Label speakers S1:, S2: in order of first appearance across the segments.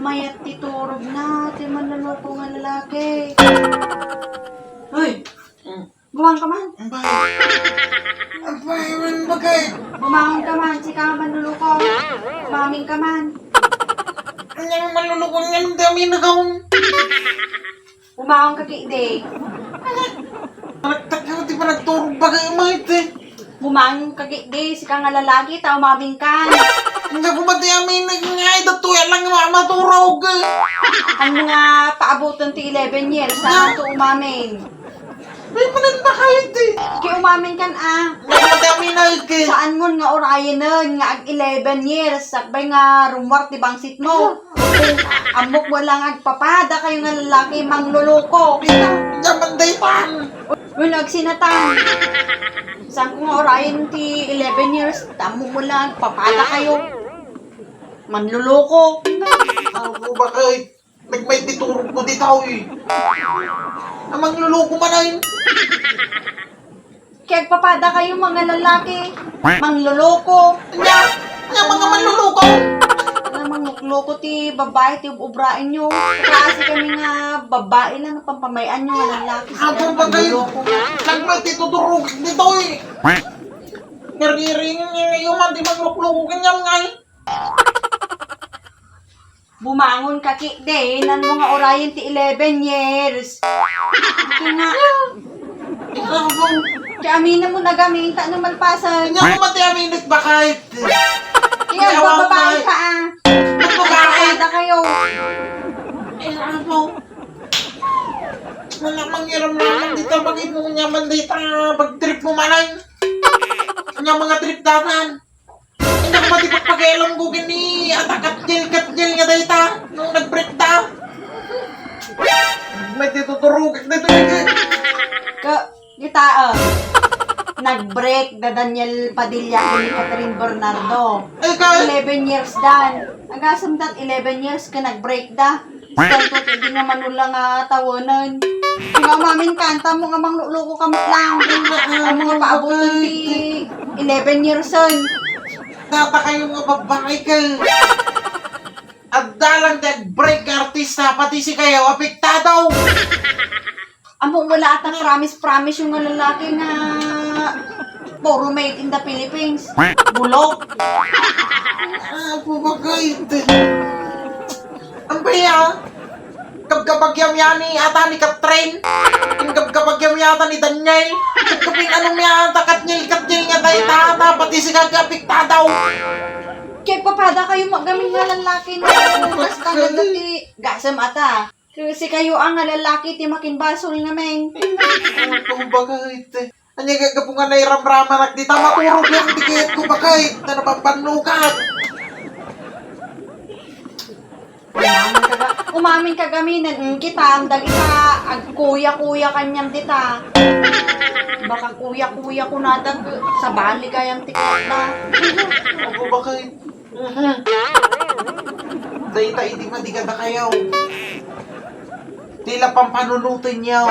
S1: mayat titurog na. Di man naloko nga lalaki. Hoy! Bumangon ka man.
S2: Abay, man bagay.
S1: Bumangon ka man. Sika man naloko. Bumangon ka man.
S2: Ang malulukon nga ng dami na gawin.
S1: Bumangon ka kide.
S2: Nagtakaw, di pa nagturog bagay mahit eh.
S1: Bumangon ka kide. Sika nga lalaki. Ta umaming ka.
S2: Hindi ko matiyamin nag-ngay datuya lang nga maturog eh.
S1: Ang mga paabutan ti 11 years. Saan to umamin?
S2: May manan ba kahit eh.
S1: Kaya umamin kan
S2: Hindi ko matiyamin na eh.
S1: Saan mo nga orayan na nga ag 11 years sakbay nga rumwar ti bangsit mo. Amok mo lang agpapada kayo nga lalaki mangluloko.
S2: Yaman day pa.
S1: Uy, nagsinatang. Saan ko nga orayan ti 11 years tamo mo lang agpapada kayo. Manluloko.
S2: Ako ba kahit nagmay titurog ko dito eh. Namang luloko man ay.
S1: Kaya agpapada kayo mga lalaki. Mangluloko.
S2: Nya mga manluloko.
S1: Namang nukloko ti babae ti ubrain nyo. Kasi kami nga babae lang pampamayan nyo nga lalaki.
S2: Ako ba kayo nagmay titurog dito eh. Nariring yung man di maglukloko kanyang ngay.
S1: Bumangon ka kide, nan mga orayan ti 11 years. Kaya nga,
S2: Ikaw ko.
S1: kaya aminin mo na gamita ng malpasan.
S2: Nya ko matiyamin ba kahit.
S1: Kaya bababae ka ah.
S2: Bakit?
S1: Kada kayo.
S2: Eh, ano? Wala manghiram naman dito. Bakit mo nyaman dito? Pag-trip mo manay. Kanya mga trip datan. Hindi ko pati pagpag-elong gugin ni Katyel nga dito. Nung nag-break ta. May tituturog. Dito
S1: Kita nag-break da Daniel Padilla ni Catherine Bernardo.
S2: Ay, ka.
S1: 11 years dan. Agasam dat 11 years ka nag-break da. Tanto hindi nga manula nga tawanan. Nga mamin kanta mo nga mangluloko kamot lang. Ang mga paabutan ti 11 years on.
S2: Tata kayo mga babae kayo. At dalang nag-break artista. Pati si kayo apektado.
S1: Amo wala atang promise yung nga lalaki nga puro made in the Philippines. Bulok.
S2: Ako ba kayo? Ang baya? Kapkabagyam yan ni ata ni Katrin. Yung kapkabagyam yata ni Daniel. Kapkaping anong yata Katyel nga tayo tata. Pati si kagapikta daw.
S1: Kaya papada kayo magamin nga lalaki na basta nga ti gasam ata. Kasi kayo ang nga lalaki ti makinbasol namin.
S2: Ako ba kayo? Ano yung gagapungan na iramraman at di tama turog yung tikit ko ba kayo? Na napapanukat.
S1: Umamin ka gaminan, kita, ang dagita, ag kuya-kuya kanyang dita. Baka kuya-kuya ko natag sa bali kayang tikot na.
S2: Ako ba kayo? Dahita hindi madigada kayo. Tila pampanunutin niyo.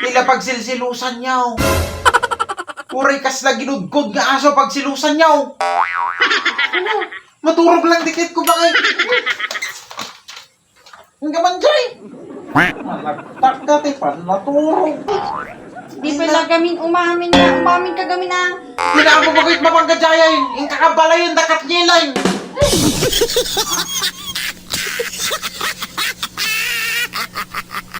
S2: Tila pagsilsilusan niyo. Puray kas na ginudkod nga aso pagsilusan niyo. Maturog lang dikit ko ba kayo? Ang gaman dyan. Malagtak dati pa, naturog.
S1: Di pala gamin umamin ka gamin na.
S2: Hindi na ako bakit mapanggadyayan. Yung kakabala yung dakat nilain.